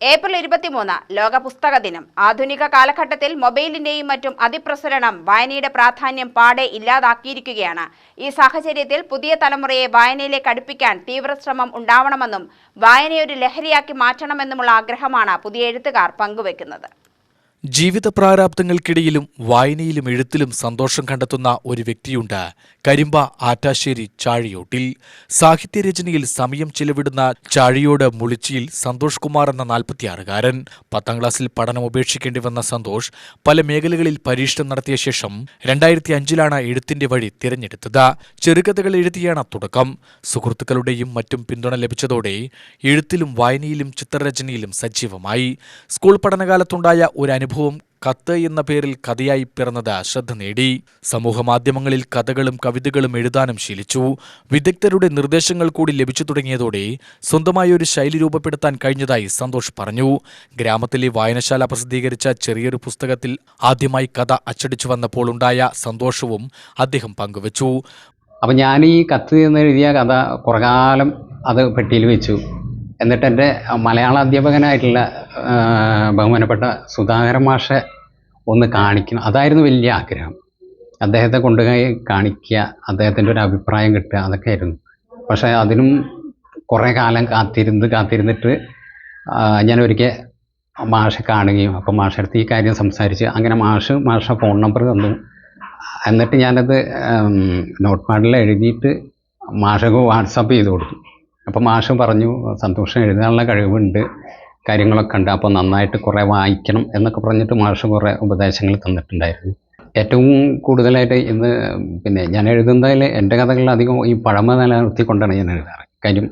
April 23 ലോക പുസ്തക ദിനം. ആധുനിക കാലഘട്ടത്തിൽ മൊബൈലിന്റെയും മറ്റും അതിപ്രസരണം വായനയുടെ പ്രാധാന്യം പാടെ ഇല്ലാതാക്കിയിരിക്കുകയാണ്. ഈ സാഹചര്യത്തിൽ പുതിയ തലമുറയെ വായനയിലേക്ക് അടുപ്പിക്കാൻ തീവ്രശ്രമം ഉണ്ടാവണമെന്നും വായനയൊരു ലഹരിയാക്കി മാറ്റണമെന്നുമുള്ള ആഗ്രഹമാണ് പുതിയ എഴുത്തുകാർ പങ്കുവെക്കുന്നത്. ജീവിത പ്രാരാബ്ദങ്ങൾക്കിടയിലും വായനയിലും എഴുത്തിലും സന്തോഷം കണ്ടെത്തുന്ന ഒരു വ്യക്തിയുണ്ട് കരിമ്പ ആറ്റാശ്ശേരി ചാഴിയോട്ടിൽ. സാഹിത്യരചനയിൽ സമയം ചിലവിടുന്ന ചാഴിയോട് മുളിച്ചിയിൽ സന്തോഷ് കുമാർ എന്ന 46-കാരൻ. 10ാം ക്ലാസ്സിൽ പഠനം ഉപേക്ഷിക്കേണ്ടി വന്ന സന്തോഷ് പല മേഖലകളിൽ പരീക്ഷണം നടത്തിയ ശേഷം 2005-ലാണ് എഴുത്തിന്റെ വഴി തിരഞ്ഞെടുത്തത്. ചെറുകഥകൾ എഴുതിയാണ് തുടക്കം. സുഹൃത്തുക്കളുടെയും മറ്റും പിന്തുണ ലഭിച്ചതോടെ എഴുത്തിലും വായനയിലും ചിത്രരചനയിലും സജീവമായി. സ്കൂൾ പഠനകാലത്തുണ്ടായ ഒരു അനുഭവം കത്ത് എന്ന പേരിൽ കഥയായി പിറന്നത് ശ്രദ്ധ നേടി. സമൂഹമാധ്യമങ്ങളിൽ കഥകളും കവിതകളും എഴുതാനും ശീലിച്ചു. വിദഗ്ധരുടെ നിർദ്ദേശങ്ങൾ കൂടി ലഭിച്ചു തുടങ്ങിയതോടെ സ്വന്തമായ ഒരു ശൈലി രൂപപ്പെടുത്താൻ കഴിഞ്ഞതായി സന്തോഷ് പറഞ്ഞു. ഗ്രാമത്തിലെ വായനശാല പ്രസിദ്ധീകരിച്ച ചെറിയൊരു പുസ്തകത്തിൽ ആദ്യമായി കഥ അച്ചടിച്ചു വന്നപ്പോൾ ഉണ്ടായ സന്തോഷവും അദ്ദേഹം പങ്കുവച്ചു. അപ്പം ഞാൻ ഈ കത്ത് എന്ന് എഴുതിയ കഥ കുറേ കാലം അത് പെട്ടിയിൽ വെച്ചു. എന്നിട്ട് എൻ്റെ മലയാള അധ്യാപകനായിട്ടുള്ള ബഹുമാനപ്പെട്ട സുധാകരൻ മാഷെ ഒന്ന് കാണിക്കണം, അതായിരുന്നു വലിയ ആഗ്രഹം. അദ്ദേഹത്തെ കൊണ്ടുപോയി കാണിക്കുക, അദ്ദേഹത്തിൻ്റെ ഒരു അഭിപ്രായം കിട്ടുക, അതൊക്കെ ആയിരുന്നു. പക്ഷേ അതിനും കുറേ കാലം കാത്തിരുന്നിട്ട് ഞാൻ ഒരിക്കൽ മാഷെ കാണുകയും അപ്പം മാഷടുത്ത് ഈ കാര്യം സംസാരിച്ച് അങ്ങനെ മാഷ ഫോൺ നമ്പർ തന്നു. എന്നിട്ട് ഞാനത് നോട്ട് പാഡിൽ എഴുതിയിട്ട് മാഷക്ക് വാട്സാപ്പ് ചെയ്ത് കൊടുത്തു. അപ്പോൾ മാഷ് പറഞ്ഞു, സന്തോഷം എഴുതാനുള്ള കഴിവുണ്ട്, കാര്യങ്ങളൊക്കെ ഉണ്ട്, അപ്പോൾ നന്നായിട്ട് കുറേ വായിക്കണം എന്നൊക്കെ പറഞ്ഞിട്ട് മാഷ് കുറേ ഉപദേശങ്ങൾ തന്നിട്ടുണ്ടായിരുന്നു. ഏറ്റവും കൂടുതലായിട്ട് ഇന്ന് ഞാൻ എഴുതുന്നതിൽ എൻ്റെ കഥകളിൽ അധികം ഈ പഴമ നിലനിർത്തിക്കൊണ്ടാണ് ഞാൻ എഴുതാറ്. കാര്യം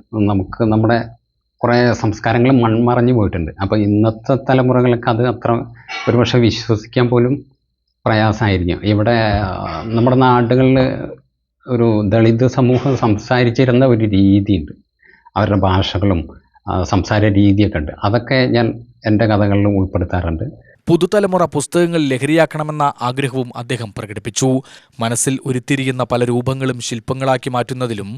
നമ്മുടെ കുറേ സംസ്കാരങ്ങൾ മൺമറഞ്ഞു പോയിട്ടുണ്ട്. അപ്പോൾ ഇന്നത്തെ തലമുറകൾക്ക് അത് അത്ര ഒരുപക്ഷെ വിശ്വസിക്കാൻ പോലും പ്രയാസമായിരിക്കും. ഇവിടെ നമ്മുടെ നാടുകളിൽ ഒരു ദളിത് സമൂഹം സംസാരിച്ചിരുന്ന ഒരു രീതിയുണ്ട്, അവരുടെ ഭാഷകളും സംസാര രീതിയൊക്കെ ഉണ്ട്. അതൊക്കെ ഞാൻ എൻ്റെ കഥകളിലും ഉൾപ്പെടുത്താറുണ്ട്. പുതുതലമുറ പുസ്തകങ്ങൾ ലഹരിയാക്കണമെന്ന ആഗ്രഹവും അദ്ദേഹം പ്രകടിപ്പിച്ചു. മനസ്സിൽ ഉരുത്തിരിയുന്ന പല രൂപങ്ങളും ശില്പങ്ങളാക്കി മാറ്റുന്നതിലും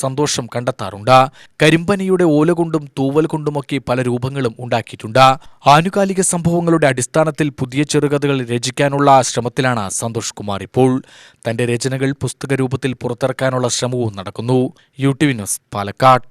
സന്തോഷം കണ്ടെത്താറുണ്ട്. കരിമ്പനിയുടെ ഓല കൊണ്ടും തൂവൽ കൊണ്ടുമൊക്കെ പല രൂപങ്ങളും ഉണ്ടാക്കിയിട്ടുണ്ട്. ആനുകാലിക സംഭവങ്ങളുടെ അടിസ്ഥാനത്തിൽ പുതിയ ചെറുകഥകൾ രചിക്കാനുള്ള ശ്രമത്തിലാണ് സന്തോഷ് കുമാർ ഇപ്പോൾ. തന്റെ രചനകൾ പുസ്തക രൂപത്തിൽ പുറത്തിറക്കാനുള്ള ശ്രമവും നടക്കുന്നു. UTV news, Palakkad.